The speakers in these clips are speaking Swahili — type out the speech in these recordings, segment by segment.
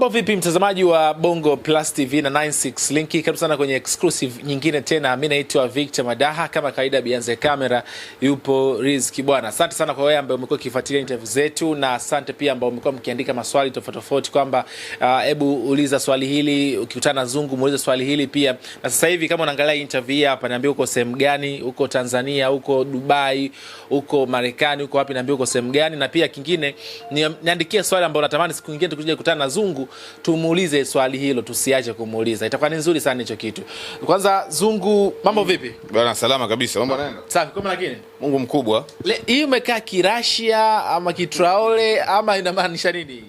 Mambo vipi mtazamaji wa Bongo Plus TV na 96 Linki, karibu sana kwenye exclusive nyingine tena. Mimi naitwa Victor Madaha, kama kawaida bianze kamera yupo Rizki bwana. Asante sana kwa wewe ambaye umekuwa ukifuatilia interview zetu, na asante pia ambao umekuwa mkiandika maswali tofauti tofauti kwamba hebu uliza swali hili, ukikutana na Zungu muulize swali hili pia. Na sasa hivi kama unaangalia interview hapa, niambie uko sehemu gani, uko Tanzania, uko Dubai, uko Marekani, uko wapi, niambie uko sehemu gani. Na pia kingine niandikie swali ambalo unatamani siku nyingine tukuje kukutana na Zungu tumuulize swali hilo, tusiache kumuuliza. Itakuwa ni nzuri sana hicho kitu. Kwanza Zungu, mambo vipi? Bwana salama kabisa. Mambo yanaenda? Safi, kama lakini Mungu mkubwa. Hii umekaa kirashia ama kitraole ama inamaanisha nini?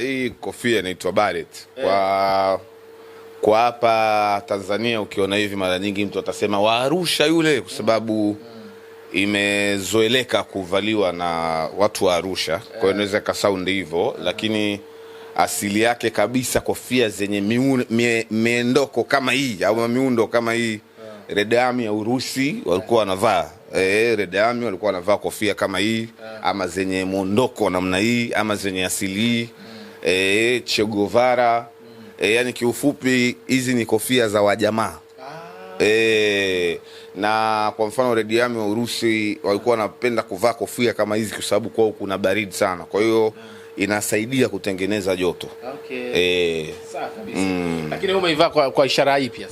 Hii kofia inaitwa Barrett. Kwa hapa Tanzania ukiona hivi mara nyingi mtu atasema wa Arusha yule, kwa sababu imezoeleka kuvaliwa na watu wa Arusha. Kwa hiyo inaweza ka sound hivyo, lakini asili yake kabisa kofia zenye miondoko kama hii au miundo kama hii, Red Army ya Urusi walikuwa wanavaa. Red Army walikuwa wanavaa kofia kama hii, ama zenye muondoko namna hii, ama zenye asili hii, Che Guevara. Yani kiufupi hizi ni kofia za wajamaa. Na kwa mfano Red Army wa Urusi walikuwa wanapenda kuvaa kofia kama hizi kwa sababu kwao kuna baridi sana. Kwa hiyo inasaidia kutengeneza joto. Okay. Sawa kabisa. Lakini wewe umeivaa kwa ishara ipi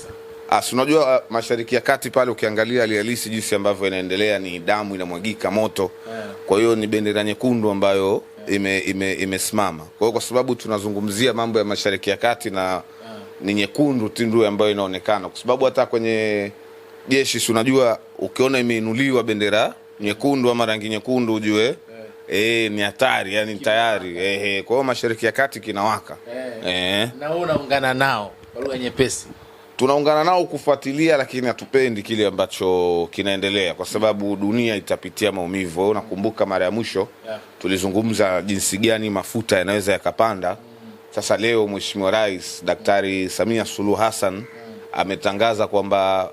sasa? Unajua Mashariki ya Kati pale ukiangalia hali halisi jinsi ambavyo inaendelea ni damu inamwagika moto. Kwa hiyo ni bendera nyekundu ambayo imesimama. Kwa hiyo kwa sababu tunazungumzia mambo ya Mashariki ya Kati na ni nyekundu tindu ambayo inaonekana, kwa sababu hata kwenye jeshi unajua ukiona imeinuliwa bendera nyekundu ama rangi nyekundu ujue ni hatari, yani tayari. Kwa hiyo Mashariki ya Kati kinawaka. Na wewe unaungana nao kwa lugha nyepesi? Tunaungana nao kufuatilia, lakini hatupendi kile ambacho kinaendelea kwa sababu dunia itapitia maumivu. Nakumbuka mara ya mwisho tulizungumza jinsi gani mafuta yanaweza yakapanda. Sasa leo Mheshimiwa Rais Daktari Samia Suluhu Hassan ametangaza kwamba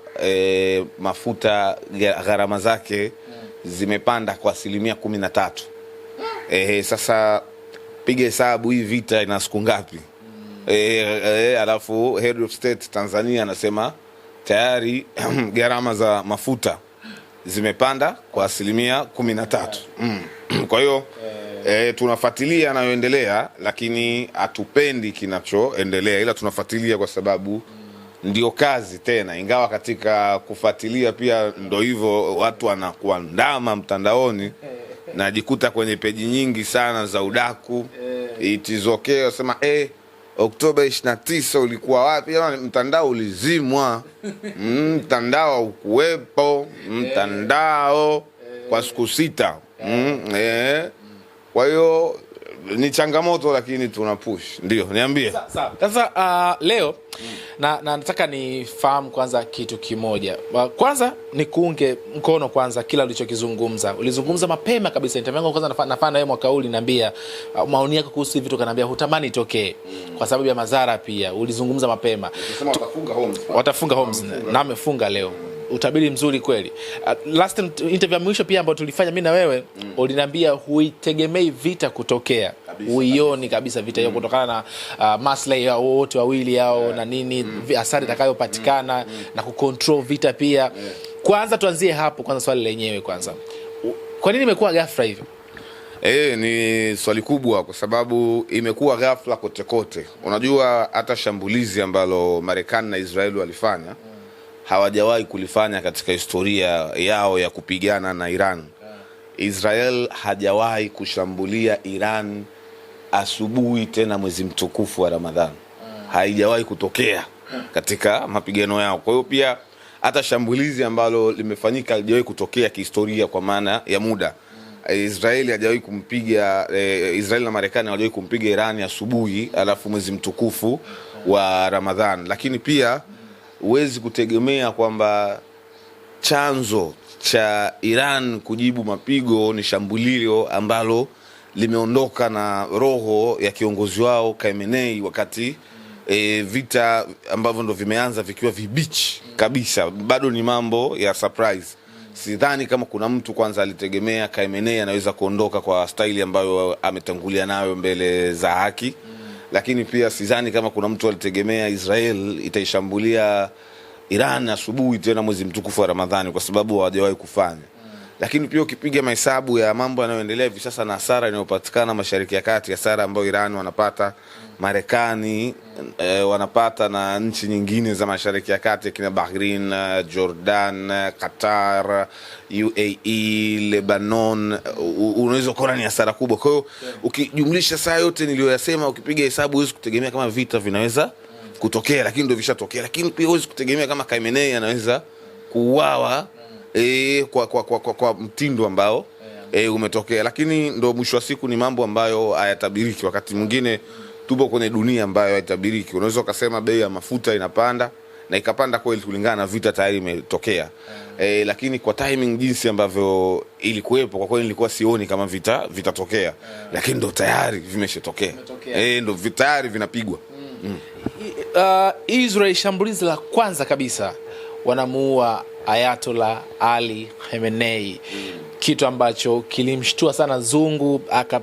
mafuta gharama zake zimepanda kwa 13%. Sasa piga hesabu hii vita ina siku ngapi? Alafu Head of State Tanzania anasema tayari gharama za mafuta zimepanda kwa 13%. Kwa hiyo tunafuatilia yanayoendelea, lakini hatupendi kinachoendelea, ila tunafuatilia kwa sababu ndio kazi tena. Ingawa katika kufuatilia pia ndio hivyo watu wanakuandama mtandaoni, najikuta kwenye peji nyingi sana za udaku. It is okay wasema Oktoba 29 ulikuwa wapi? Mtandao ulizimwa. Mtandao ukuwepo, mtandao kwa siku 6. Kwa hiyo ni changamoto, lakini tunapush. Ndio, niambie. Sasa leo na nataka nifahamu kwanza kitu kimoja. Kwanza ni kuunge mkono kwanza kila ulichokizungumza. Ulizungumza mapema kabisa interview yangu kwanza nafanya wewe mwaka uli niambia maoni yako kuhusu hivi vitu, kaniambia hutamani itokee kwa sababu ya madhara pia. Ulizungumza mapema. Unasema watafunga homes na amefunga leo. Utabiri mzuri kweli. Last interview mwisho pia ambayo tulifanya mimi na wewe, uliniambia huitegemei vita kutokea. Uioni kabisa vita hiyo kutokana na maslahi ya wote wawili hao na nini hasara itakayopatikana na kucontrol vita pia. Kwanza tuanzie hapo kwanza, swali lenyewe kwanza. Kwa nini imekuwa ghafla hivyo? Ni swali kubwa kwa sababu imekuwa ghafla kote kote. Unajua hata shambulizi ambalo Marekani na Israeli walifanya hawajawahi kulifanya katika historia yao ya kupigana na Iran. Israel hajawahi kushambulia Iran asubuhi tena mwezi mtukufu wa Ramadhan. Haijawahi kutokea katika mapigano yao. Kwa hiyo pia hata shambulizi ambalo limefanyika halijawahi kutokea kihistoria kwa maana ya muda. Israeli hajawahi kumpiga Israeli na Marekani hawajawahi kumpiga Iran asubuhi alafu mwezi mtukufu wa Ramadhan. Lakini pia huwezi kutegemea kwamba chanzo cha Iran kujibu mapigo ni shambulio ambalo limeondoka na roho ya kiongozi wao Khamenei, wakati vita ambavyo ndo vimeanza vikiwa vibichi kabisa. Bado ni mambo ya surprise. Sidhani kama kuna mtu kwanza alitegemea Khamenei anaweza kuondoka kwa staili ambayo ametangulia nayo mbele za haki. lakini pia sidhani kama kuna mtu alitegemea Israel itaishambulia Iran asubuhi tena mwezi mtukufu wa Ramadhani, kwa sababu hawajawahi kufanya. Lakini pia ukipiga mahesabu ya mambo yanayoendelea hivi sasa na hasara inayopatikana Mashariki ya Kati, hasara ambayo Iran wanapata, Marekani wanapata, na nchi nyingine za Mashariki ya Kati kina Bahrain, Jordan, Qatar, UAE, Lebanon, unaweza kuona ni hasara kubwa. Kwa hiyo ukijumlisha saa yote niliyoyasema, ukipiga hesabu huwezi kutegemea kama vita vinaweza kutokea, lakini ndio vishatokea. Lakini pia huwezi kutegemea kama Khamenei anaweza kuuawa kwa mtindo ambao umetokea. Lakini ndo mwisho wa siku ni mambo ambayo hayatabiriki. Wakati mwingine tupo kwenye dunia ambayo haitabiriki. Unaweza kusema bei ya mafuta inapanda, na ikapanda kweli kulingana na vita tayari imetokea. Lakini kwa timing jinsi ambavyo ilikuwepo, kwa kweli nilikuwa sioni kama vitatokea. Lakini ndo tayari vimeshatokea. Ndo tayari vinapigwa. Israel shambulizi la kwanza kabisa wanamuua Ayatollah Ali Khamenei, kitu ambacho kilimshtua sana Zungu,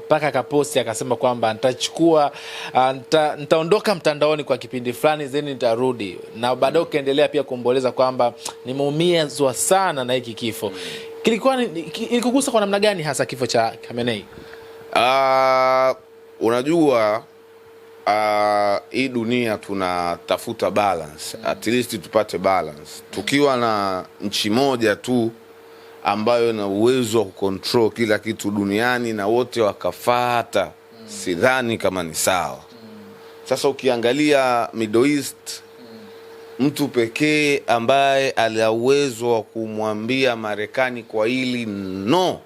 akaposti akasema kwamba nitaondoka mtandaoni kwa kipindi fulani then nitarudi, na baadaye kaendelea pia kuomboleza kwamba nimeumizwa sana na hiki kifo. Ilikugusa kwa namna gani hasa kifo cha Khamenei? Unajua hii dunia tunatafuta balance, at least tupate balance. Tukiwa na nchi moja tu ambayo ina uwezo wa kucontrol kila kitu duniani na wote wakafata, sidhani kama ni sawa. Sasa ukiangalia Middle East, mtu pekee ambaye ana uwezo wa kumwambia Marekani kwa hili no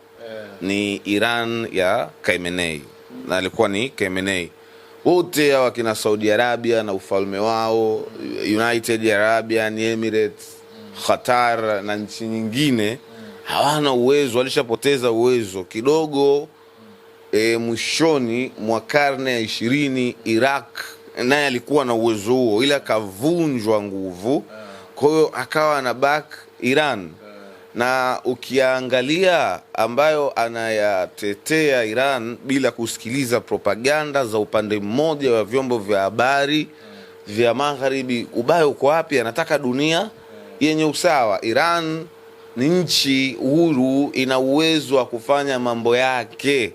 ni Iran ya Khamenei, na alikuwa ni Khamenei. Wote hawa kina Saudi Arabia na ufalme wao, United Arabian Emirates, Qatar na nchi nyingine hawana uwezo, walishapoteza uwezo kidogo. Mwishoni mwa karne ya 20 Iraq naye alikuwa na uwezo huo, ila kavunjwa nguvu, kwa hiyo akawa na back Iran. Na ukiangalia ambayo anayatetea Iran bila kusikiliza propaganda za upande mmoja wa vyombo vya habari vya magharibi, ubaya uko wapi? Anataka dunia yenye usawa. Iran ni nchi huru, ina uwezo wa kufanya mambo yake.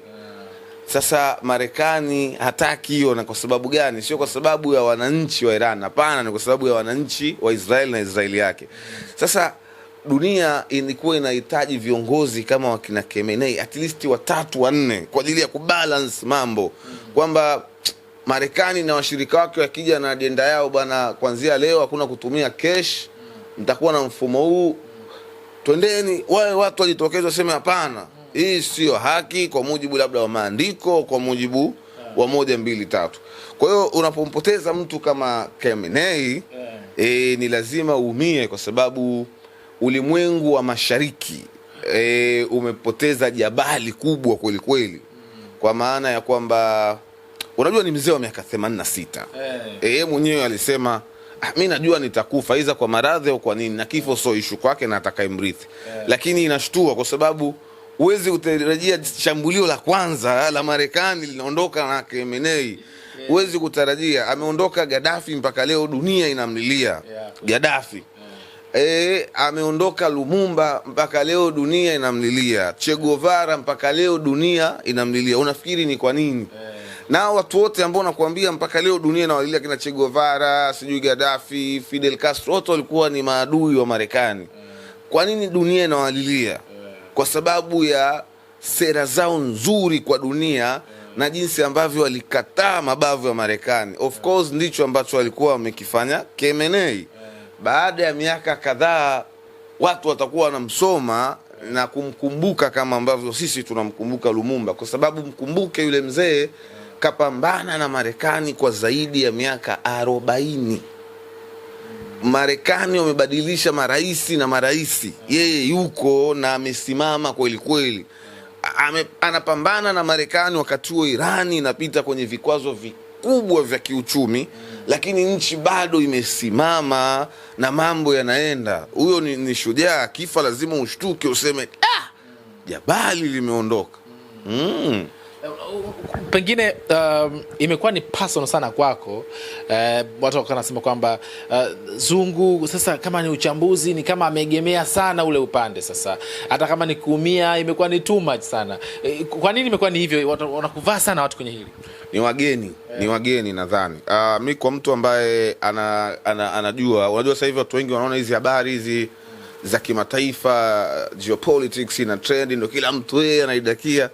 Sasa Marekani hataki hiyo. Na kwa sababu gani? Sio kwa sababu ya wananchi wa Iran, hapana, ni kwa sababu ya wananchi wa Israeli na Israeli yake. Sasa dunia ilikuwa inahitaji viongozi kama wakina Khamenei, at least 3 4, kwa ajili ya kubalance mambo, kwamba Marekani na washirika wake wakija na agenda yao, bwana, kuanzia leo hakuna kutumia cash, mtakuwa na mfumo huu, twendeni. Wale watu wajitokeze waseme hapana, hii sio haki kwa mujibu labda wa maandiko, kwa mujibu wa 1 2 3. Kwa hiyo unapompoteza mtu kama Khamenei, ni lazima uumie, kwa sababu ulimwengu wa mashariki umepoteza jabali kubwa kweli kweli, kwa maana ya kwamba unajua ni mzee wa miaka 86. Mwenyewe alisema mimi najua nitakufa iza kwa maradhi au kwa nini, na kifo sio issue kwake na atakayemrithi. Lakini inashtua kwa sababu uwezi utarajia shambulio la kwanza la Marekani linaondoka na Khamenei. Uwezi kutarajia. Ameondoka Gaddafi, mpaka leo dunia inamlilia Gaddafi. Ameondoka Lumumba, mpaka leo dunia inamlilia. Che Guevara, mpaka leo dunia inamlilia. Unafikiri ni kwa nini? Na watu wote ambao nakuambia mpaka leo dunia inawalilia, kina Che Guevara, sijui Gaddafi, Fidel Castro, wote walikuwa ni maadui wa Marekani. Kwa nini dunia inawalilia? Kwa sababu ya sera zao nzuri kwa dunia na jinsi ambavyo walikataa mabavu ya Marekani. Of course ndicho ambacho walikuwa wamekifanya Khamenei. Baada ya miaka kadhaa watu watakuwa wanamsoma na kumkumbuka kama ambavyo sisi tunamkumbuka Lumumba, kwa sababu mkumbuke yule mzee kapambana na Marekani kwa zaidi ya miaka 40. Marekani wamebadilisha maraisi na maraisi, yeye yuko na amesimama kweli kweli. Anapambana na Marekani wakati huo Irani inapita kwenye vikwazo vikubwa vya kiuchumi, lakini nchi bado imesimama na mambo yanaenda. Huyo ni shujaa. Kifa lazima ushtuke useme jabali limeondoka. Pengine imekuwa ni personal sana kwako, watu wanasema kwamba Zungu sasa kama ni uchambuzi ni kama ameegemea sana ule upande, sasa hata kama ni kuumia imekuwa ni too much sana. Kwa nini imekuwa ni hivyo? Wanakuvaa sana watu kwenye hili. Ni wageni nadhani. Mimi kwa mtu ambaye anajua, unajua sasa hivi watu wengi wanaona hizi habari hizi za kimataifa, geopolitics na trend ndio kila mtu yeye anaidakia.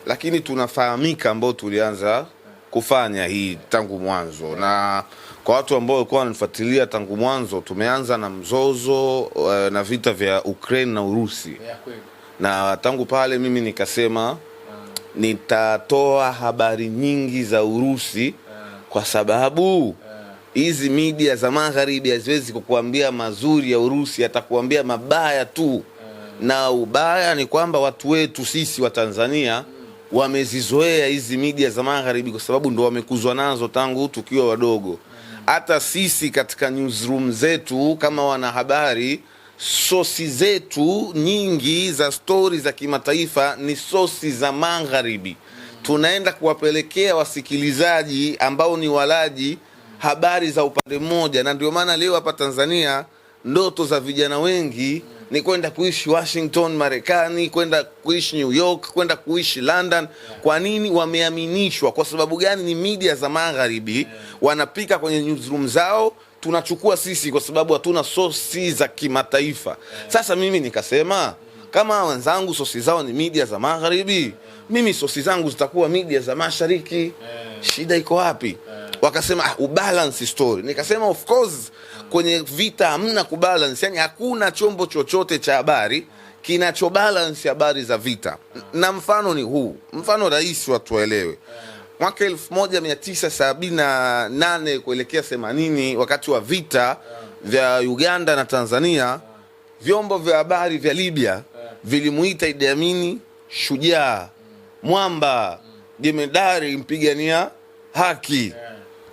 Lakini tunafahamika ambao tulianza kufanya hii tangu mwanzo, na kwa watu ambao walikuwa wananifuatilia tangu mwanzo, tumeanza na mzozo na vita vya Ukraine na Urusi. Na tangu pale mimi nikasema nitatoa habari nyingi za Urusi kwa sababu hizi media za magharibi haziwezi kukuambia mazuri ya Urusi, atakuambia mabaya tu. Na ubaya ni kwamba watu wetu sisi wa Tanzania wamezizoea hizi media za magharibi kwa sababu ndo wamekuzwa nazo tangu tukiwa wadogo. Hata sisi katika newsroom zetu kama wanahabari, sosi zetu nyingi za story za kimataifa ni sosi za magharibi. Tunaenda kuwapelekea wasikilizaji ambao ni walaji habari za upande mmoja, na ndio maana leo hapa Tanzania ndoto za vijana wengi ni kwenda kuishi Washington Marekani, kwenda kuishi New York, kwenda kuishi London. Kwa nini? Wameaminishwa. Kwa sababu gani? Ni media za magharibi wanapika kwenye newsroom zao, tunachukua sisi kwa sababu hatuna sosi za kimataifa. Sasa mimi nikasema kama wenzangu sosi zao ni media za magharibi, mimi sosi zangu zitakuwa media za mashariki. Shida iko wapi? Wakasema ubalance story. Nikasema of course kwenye vita hamna kubalance, yani hakuna chombo chochote cha habari kinachobalance habari za vita. Na mfano ni huu, mfano rahisi watu waelewe. Mwaka 1978 kuelekea 80, wakati wa vita vya Uganda na Tanzania, vyombo vya habari vya Libya vilimuita Idi Amin shujaa, mwamba, jemedari, mpigania haki,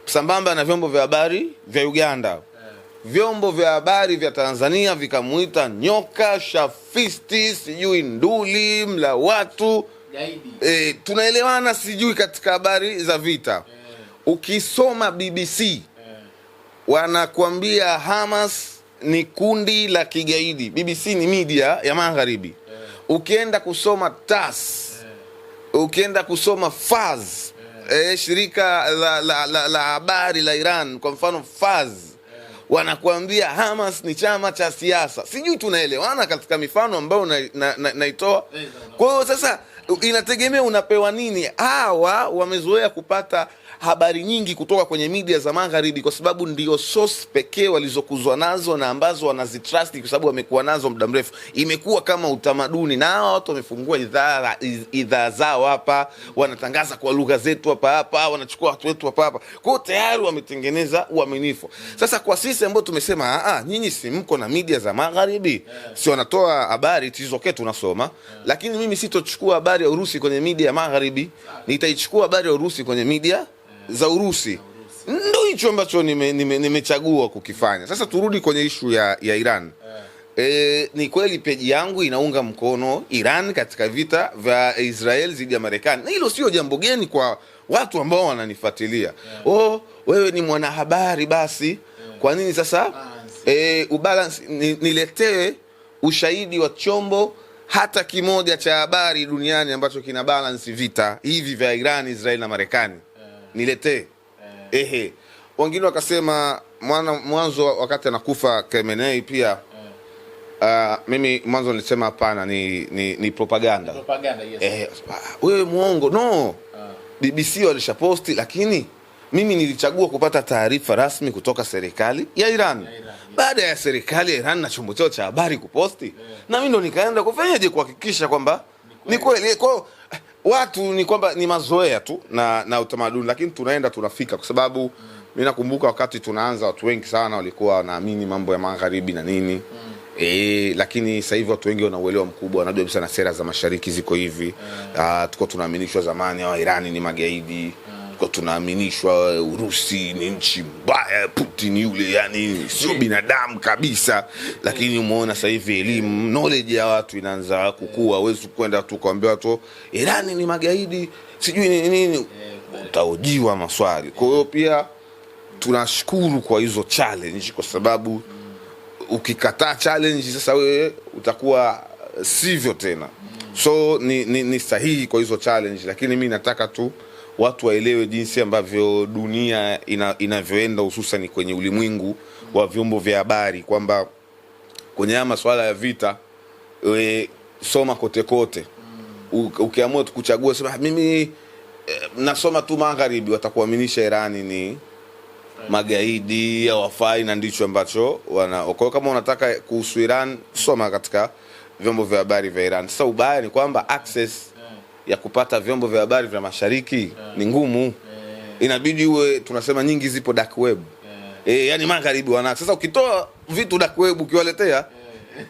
sambamba na vyombo vya habari vya Uganda. Vyombo vya habari vya Tanzania vikamuita nyoka, shafisti, sijui nduli, mla watu, tunaelewana sijui katika habari za vita. Ukisoma BBC wanakuambia Hamas ni kundi la kigaidi. BBC ni media ya magharibi. Ukienda kusoma TASS, ukienda kusoma Faz, shirika la habari la Iran, kwa mfano Faz, wanakuambia Hamas ni chama cha siasa. Sijui tunaelewana katika mifano ambayo naitoa. Kwa hiyo sasa inategemea unapewa nini. Hawa wamezoea kupata habari nyingi kutoka kwenye media za magharibi kwa sababu ndio source pekee walizokuzwa nazo na ambazo wanazitrust kwa sababu wamekuwa nazo muda mrefu. Imekuwa kama utamaduni, na hawa watu wamefungua idhaa zao hapa, wanatangaza kwa lugha zetu hapa, wanachukua watu wetu hapa. Kwa hiyo tayari wametengeneza uaminifu. Sasa kwa sisi ambao tumesema nyinyi si mko na media za magharibi, si wanatoa habari tizoke tunasoma, lakini mimi sitochukua habari ya Urusi kwenye media ya magharibi, nitaichukua habari ya Urusi kwenye media za Urusi. Ndio hicho ambacho nimechagua kukifanya. Sasa turudi kwenye issue ya Iran. Ni kweli peji yangu inaunga mkono Iran katika vita vya Israel dhidi ya Marekani. Na hilo sio jambo geni kwa watu ambao wananifuatilia. Wewe ni mwanahabari basi. Kwa nini sasa ubalance? Niletee ushahidi wa chombo hata kimoja cha habari duniani ambacho kina balance vita hivi vya Iran, Israel na Marekani. Niletee. Wengine wakasema mwanzo wakati anakufa Khamenei pia mimi mwanzo nilisema hapana, ni propaganda. Yes. Wewe muongo. No. BBC walishaposti, lakini mimi nilichagua kupata taarifa rasmi kutoka serikali ya Iran. Baada ya serikali ya Iran na chombo chao cha habari kuposti, na mimi ndo nikaenda kufanyaje kuhakikisha kwamba ni kweli. Kwa watu ni kwamba ni mazoea tu na utamaduni, lakini tunaenda tunafika kwa sababu mimi nakumbuka wakati tunaanza watu wengi sana walikuwa wanaamini mambo ya magharibi na nini. Lakini sasa hivi watu wengi wana uelewa mkubwa, wanajua kabisa na sera za mashariki ziko hivi. Tuko tunaaminishwa zamani wa Irani ni magaidi. kwa tunaaminishwa Urusi ni nchi mbaya, Putin yule yani sio binadamu kabisa, lakini umeona sasa hivi elimu, knowledge ya watu inaanza kukua. Huwezi kwenda tu kuambia watu Iran ni magaidi sijui nini, utaojiwa maswali. Kwa hiyo pia tunashukuru kwa hizo challenge, kwa sababu ukikataa challenge sasa wewe utakuwa sivyo tena. So ni sahihi kwa hizo challenge, lakini mimi nataka tu watu waelewe jinsi ambavyo dunia inavyoenda, hususan kwenye ulimwengu wa vyombo vya habari, kwamba kwenye haya masuala ya vita soma kote kote. Ukiamua kuchagua sema mimi nasoma tu magharibi, watakuaminisha Irani ni magaidi hawafai, na ndicho ambacho kwa hiyo kama unataka kuhusu Iran soma katika vyombo vya habari vya Iran. Sasa ubaya ni kwamba access ya kupata vyombo vya habari vya mashariki ni ngumu. Inabidi uwe tunasema nyingi zipo dark web. Yani magharibi wana. Sasa ukitoa vitu dark web ukiwaletea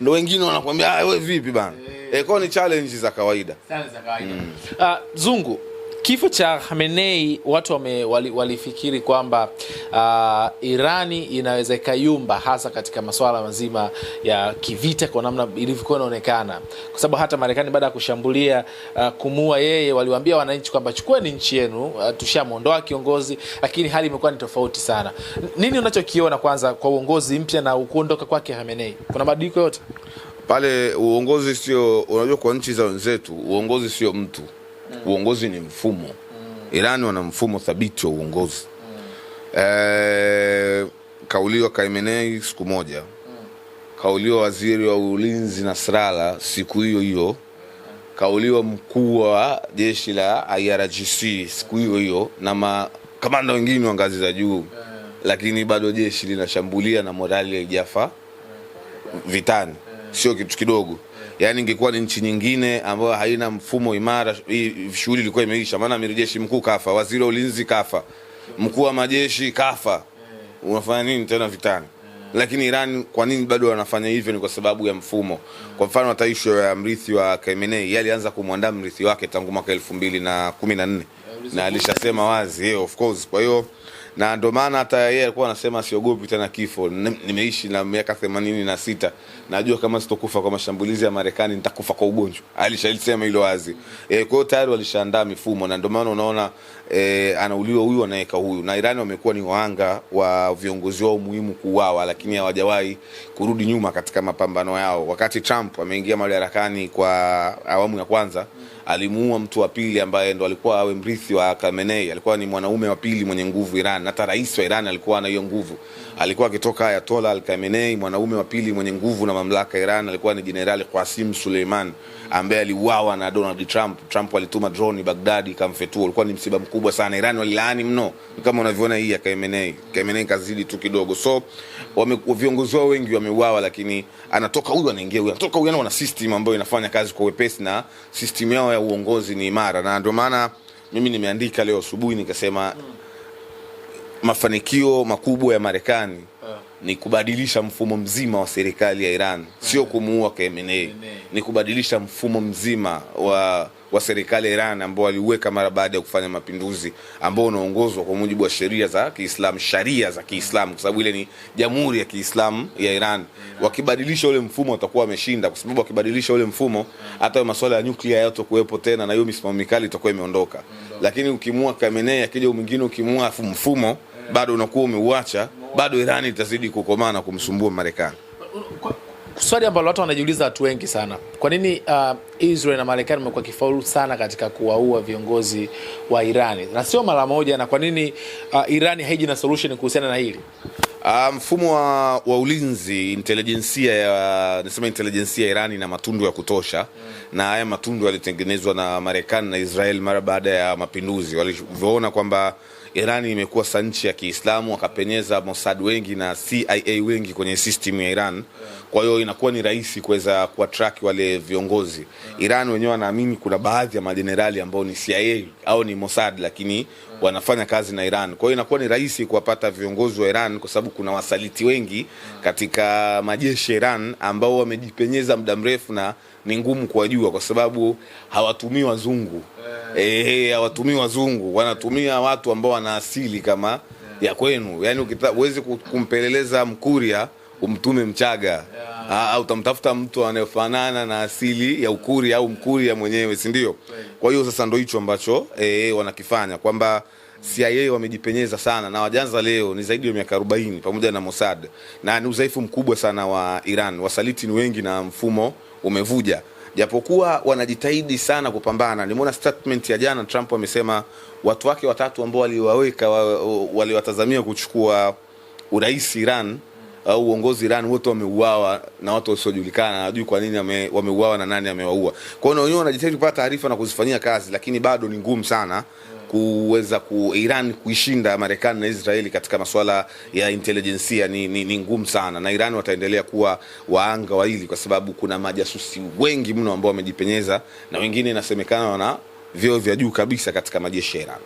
ndio wengine wanakuambia wewe vipi bana. Kwa ni challenge za kawaida. Zungu, kifo cha Khamenei watu walifikiri kwamba Irani inaweza ikayumba, hasa katika masuala mazima ya kivita kwa namna ilivyokuwa inaonekana, kwa sababu hata Marekani baada ya kushambulia kumua yeye waliwaambia wananchi kwamba chukueni nchi yenu, tushamuondoa kiongozi, lakini hali imekuwa ni tofauti sana. Nini unachokiona kwanza kwa uongozi mpya na kuondoka kwake Khamenei? Kuna mabadiliko yote pale? Uongozi sio, unajua kwa nchi za wenzetu uongozi sio mtu. Uongozi ni mfumo. Iran wana mfumo thabiti wa uongozi. Kauliwa Khamenei siku moja. Kauliwa waziri wa ulinzi Nasrallah siku hiyo hiyo. Kauliwa mkuu wa jeshi la IRGC siku hiyo hiyo, na makamanda wengine wa ngazi za juu. Lakini bado jeshi linashambulia na morali haijafa vitani. Sio kitu kidogo. Yani ingekuwa ni nchi nyingine ambayo haina mfumo imara, hii shughuli ilikuwa imeisha. Maana amiri jeshi mkuu kafa, waziri wa ulinzi kafa, mkuu wa majeshi kafa. Unafanya nini tena vitani? Lakini Iran kwa nini bado wanafanya hivyo? Ni kwa sababu ya mfumo. Kwa mfano hata issue ya mrithi wa Khamenei, yeye alianza kumwandaa mrithi wake tangu mwaka 2014 na alishasema wazi, of course. Kwa hiyo na ndio maana hata yeye alikuwa anasema siogopi tena kifo. Nimeishi na miaka 86, najua kama sitokufa kwa mashambulizi ya Marekani nitakufa kwa ugonjwa. Alishalisema hilo wazi. Kwa hiyo tayari walishaandaa mifumo, na ndio maana unaona anauliwa huyu anaweka huyu. Na Iran wamekuwa ni wahanga wa viongozi wao muhimu kuuawa, lakini hawajawahi kurudi nyuma katika mapambano yao. Wakati Trump ameingia madarakani kwa awamu ya kwanza, alimuua mtu wa pili ambaye ndo alikuwa awe mrithi wa Khamenei. Alikuwa ni mwanaume wa pili mwenye nguvu Iran. Hata rais wa Iran alikuwa na hiyo nguvu. Alikuwa akitoka Ayatollah al-Khamenei, mwanaume wa pili mwenye nguvu na mamlaka Iran alikuwa ni Jenerali Qasim Suleiman, ambaye aliuawa na Donald Trump. Trump alituma drone Baghdad kamfetua. Ulikuwa ni msiba mkubwa sana. Iran walilaani mno. Kama unavyoona hii ya Khamenei. Khamenei kazidi tu kidogo. So viongozi wao wengi wameuawa, lakini anatoka huyu anaingia huyu. Anatoka huyu, wana system ambayo inafanya kazi kwa wepesi, na system yao ya uongozi ni imara. Na ndio maana mimi nimeandika leo asubuhi nikasema mafanikio makubwa ya Marekani ni kubadilisha mfumo mzima wa serikali ya Iran. Sio kumuua Khamenei, ni kubadilisha mfumo mzima wa serikali ya Iran ambao waliweka mara baada ya kufanya mapinduzi, ambao unaongozwa kwa mujibu wa sheria za Kiislamu, kwa sababu ile ni Jamhuri ya Kiislamu ya Iran. Wakibadilisha ule mfumo watakuwa wameshinda, kwa sababu wakibadilisha ule mfumo hata masuala ya nyuklia hayatakuwepo tena, na hiyo misimamo mikali itakuwa imeondoka. Lakini ukimua Khamenei, akija mwingine ukimua mfumo bado unakuwa umeuacha, bado Iran itazidi kukomana kumsumbua Marekani. Swali ambalo watu wanajiuliza, watu wengi sana, kwa nini Israel na Marekani wamekuwa kifaulu sana katika kuwaua viongozi wa Irani, na sio mara moja, na kwa nini Irani haiji na solution kuhusiana na hili? Mfumo wa ulinzi, intelijensia ya Irani na matundu ya kutosha. Na haya matundu yalitengenezwa na Marekani na Israel mara baada ya mapinduzi. Waliona kwamba Irani imekuwa nchi ya Kiislamu, wakapenyeza Mossad wengi na CIA wengi kwenye system ya Iran. Kwa hiyo inakuwa ni rahisi kuweza kuatrack wale viongozi. Iran wenyewe wanaamini kuna baadhi ya majenerali ambao ni CIA au ni Mossad, lakini wanafanya kazi na Iran. Kwa hiyo inakuwa ni rahisi kuwapata viongozi wa Iran, kwa sababu kuna wasaliti wengi katika majeshi ya Iran ambao wamejipenyeza muda mrefu, na ni ngumu kuwajua kwa sababu hawatumii wazungu. hawatumii wazungu, wanatumia watu ambao wana asili kama ya kwenu. Yani uweze kumpeleleza Mkuria umtume Mchaga, au utamtafuta mtu anayefanana na asili ya Ukuria au Mkuria mwenyewe, si ndio? Kwa hiyo sasa ndio hicho ambacho wanakifanya, kwamba CIA wamejipenyeza sana na wajanza leo, ni zaidi ya miaka 40 pamoja na Mossad, na ni udhaifu mkubwa sana wa Iran. Wasaliti ni wengi na mfumo umevuja, japokuwa wanajitahidi sana kupambana. Nimeona statement ya jana, Trump amesema watu wake watatu ambao waliwatazamia kuchukua urais Iran au uongozi Iran, wote wameuawa na watu wasiojulikana. Hajui kwa nini wameuawa na nani amewaua. Kwa hiyo wenyewe wanajitahidi kupata taarifa na kuzifanyia kazi, lakini bado ni ngumu sana kuweza Iran kuishinda Marekani na Israeli katika masuala ya intelligence. Ni ngumu sana, na Iran wataendelea kuwa waanga wa hili, kwa sababu kuna majasusi wengi mno ambao wamejipenyeza, na wengine inasemekana wana vyeo vya juu kabisa katika majeshi ya Iran.